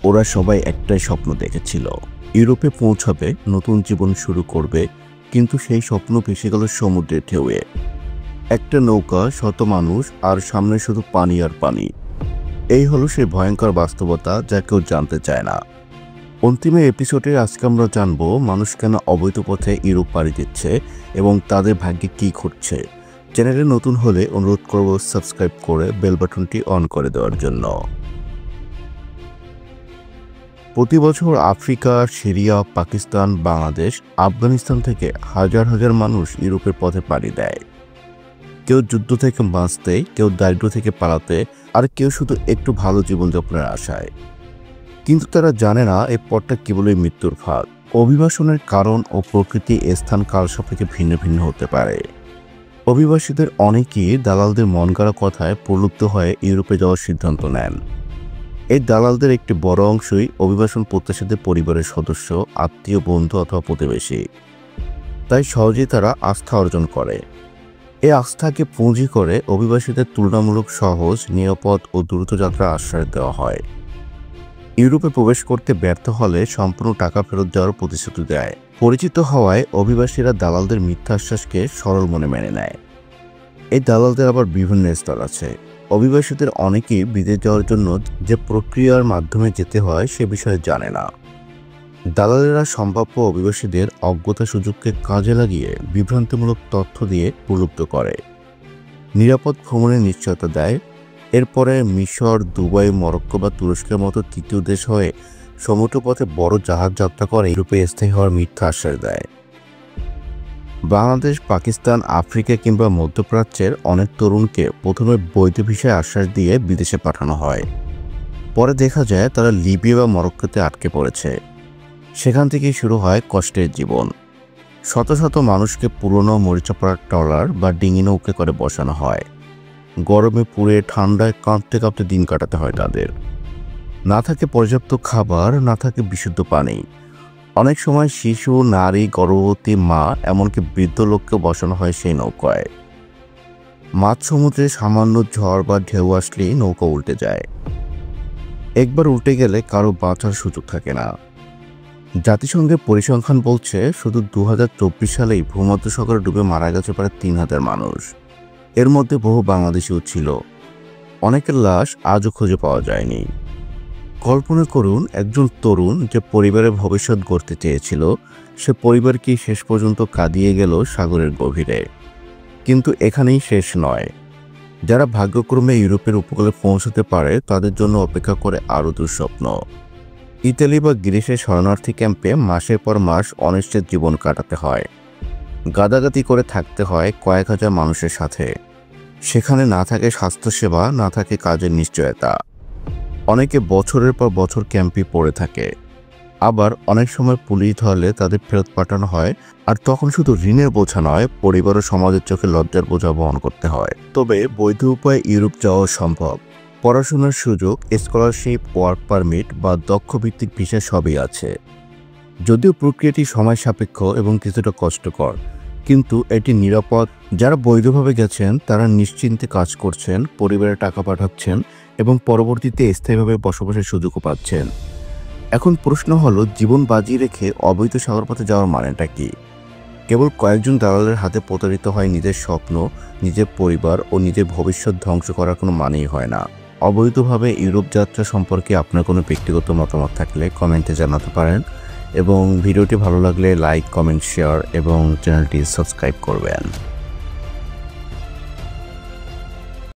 ওরা সবাই একটাই স্বপ্ন দেখেছিল, ইউরোপে পৌঁছাবে, নতুন জীবন শুরু করবে। কিন্তু সেই স্বপ্ন ভেসে গেল সমুদ্রের ঢেউয়ে। একটা নৌকা, শত মানুষ, আর সামনে শুধু পানি আর পানি। এই হলো সেই ভয়ঙ্কর বাস্তবতা যা কেউ জানতে চায় না। অন্তিম এপিসোডে আজকে আমরা জানবো মানুষ কেন অবৈধ পথে ইউরোপ পাড়ি দিচ্ছে এবং তাদের ভাগ্যে কী ঘটছে। চ্যানেলে নতুন হলে অনুরোধ করব সাবস্ক্রাইব করে বেল বাটনটি অন করে দেওয়ার জন্য। প্রতি বছর আফ্রিকা, সিরিয়া, পাকিস্তান, বাংলাদেশ, আফগানিস্তান থেকে হাজার হাজার মানুষ ইউরোপের পথে পাড়ি দেয়। কেউ যুদ্ধ থেকে বাঁচতে, কেউ দারিদ্র্য থেকে পালাতে, আর কেউ শুধু একটু ভালো জীবনযাপনের আশায়। কিন্তু তারা জানে না এই পথটা কেবলই মৃত্যুর ফাঁদ। অভিবাসনের কারণ ও প্রকৃতি, স্থান, কাল সাপেক্ষে ভিন্ন ভিন্ন হতে পারে। অভিবাসীদের অনেকেই দালালদের মন গড়া কথায় প্রলুব্ধ হয়ে ইউরোপে যাওয়ার সিদ্ধান্ত নেন। এই দালালদের একটি বড় অংশই অভিবাসন প্রত্যাশীদের পরিবারের সদস্য, আত্মীয়, বন্ধু অথবা প্রতিবেশী। তাই সহজেই তারা আস্থা অর্জন করে। এই আস্থাকে পুঁজি করে অভিবাসীদের তুলনামূলক সহজ, নিরাপদ ও দ্রুত যাত্রার আশ্বাস দেওয়া হয়। ইউরোপে প্রবেশ করতে ব্যর্থ হলে সম্পূর্ণ টাকা ফেরত দেওয়ার প্রতিশ্রুতি দেয়। পরিচিত হওয়ায় অভিবাসীরা দালালদের মিথ্যা আশ্বাসকে সরল মনে মেনে নেয়। এই দালালদের আবার বিভিন্ন স্তর আছে। অভিবাসীদের অনেকেই বিদেশ যাওয়ার জন্য যে প্রক্রিয়ার মাধ্যমে যেতে হয় সে বিষয়ে জানে না। দালালেরা সম্ভাব্য অভিবাসীদের অজ্ঞতা সুযোগকে কাজে লাগিয়ে বিভ্রান্তিমূলক তথ্য দিয়ে প্রলুব্ধ করে, নিরাপদ ভ্রমণের নিশ্চয়তা দেয়। এরপরে মিশর, দুবাই, মরক্কো বা তুরস্কের মতো তৃতীয় দেশ হয়ে সমুদ্রপথে বড় জাহাজ যাত্রা করে ইউরোপে স্থায়ী হওয়ার মিথ্যা আশ্বাস দেয়। বাংলাদেশ, পাকিস্তান, আফ্রিকা কিংবা মধ্যপ্রাচ্যের অনেক তরুণকে প্রথমে বৈধ ভিসায় আশ্বাস দিয়ে বিদেশে পাঠানো হয়। পরে দেখা যায় তারা লিবিয়া বা মরক্কোতে আটকে পড়েছে। সেখান থেকেই শুরু হয় কষ্টের জীবন। শত শত মানুষকে পুরনো মরিচাপাড়ার ট্রলার বা ডিঙি নৌকে করে বসানো হয়। গরমে পুড়ে, ঠান্ডায় কাঁপতে কাঁপতে দিন কাটাতে হয় তাদের। না থাকে পর্যাপ্ত খাবার, না থাকে বিশুদ্ধ পানি। অনেক সময় শিশু, নারী, গর্ভবতী মা, এমনকি বৃদ্ধ লোককেও বসানো হয় সেই নৌকায়। মাঝ সমুদ্রে সামান্য ঝড় বা ঢেউ আসলেই নৌকা উল্টে যায়। একবার উল্টে গেলে কারো বাঁচার সুযোগ থাকে না। জাতিসংঘের পরিসংখ্যান বলছে শুধু 2024 সালেই ভূমধ্যসাগরে ডুবে মারা গেছে প্রায় 3000 মানুষ। এর মধ্যে বহু বাংলাদেশিও ছিল। অনেকের লাশ আজও খুঁজে পাওয়া যায়নি। কল্পনা করুন, একজন তরুণ যে পরিবারের ভবিষ্যৎ গড়তে চেয়েছিল, সে পরিবারকে শেষ পর্যন্ত কাঁদিয়ে গেল সাগরের গভীরে। কিন্তু এখানেই শেষ নয়। যারা ভাগ্যক্রমে ইউরোপের উপকূলে পৌঁছতে পারে তাদের জন্য অপেক্ষা করে আরও দুঃস্বপ্ন। ইতালি বা গ্রিসের শরণার্থী ক্যাম্পে মাসের পর মাস অনিশ্চিত জীবন কাটাতে হয়। গাদাগাদি করে থাকতে হয় কয়েক হাজার মানুষের সাথে। সেখানে না থাকে স্বাস্থ্যসেবা, না থাকে কাজের নিশ্চয়তা। অনেকে বছরের পর বছর ক্যাম্পে পড়ে থাকে। আবার অনেক সময় পুলিশ ধরলে তাদের ফেরত পাঠানো হয়, আর তখন শুধু ঋণের বোঝা নয়, পরিবার ও সমাজের চোখে লজ্জার বোঝা বহন করতে হয়। তবে বৈধ উপায়ে ইউরোপ যাওয়া সম্ভব। পড়াশোনার সুযোগ, স্কলারশিপ, ওয়ার্ক পারমিট বা দক্ষ ভিত্তিক ভিসা সবই আছে। যদিও প্রক্রিয়াটি সময় সাপেক্ষ এবং কিছুটা কষ্টকর, কিন্তু এটি নিরাপদ। যারা বৈধভাবে গেছেন তারা নিশ্চিন্তে কাজ করছেন, পরিবারে টাকা পাঠাচ্ছেন এবং পরবর্তীতে স্থায়ীভাবে বসবাসের সুযোগও পাচ্ছেন। এখন প্রশ্ন হলো, জীবন বাজি রেখে অবৈধ সাগরপথে যাওয়ার মানেটা কি? কেবল কয়েকজন দালালের হাতে প্রতারিত হয় নিজের স্বপ্ন, নিজের পরিবার ও নিজের ভবিষ্যৎ ধ্বংস করার কোনো মানেই হয় না। অবৈধভাবে ইউরোপ যাত্রা সম্পর্কে আপনার কোনো ব্যক্তিগত মতামত থাকলে কমেন্টে জানাতে পারেন এবং ভিডিওটি ভালো লাগলে লাইক, কমেন্ট, শেয়ার এবং চ্যানেলটি সাবস্ক্রাইব করবেন।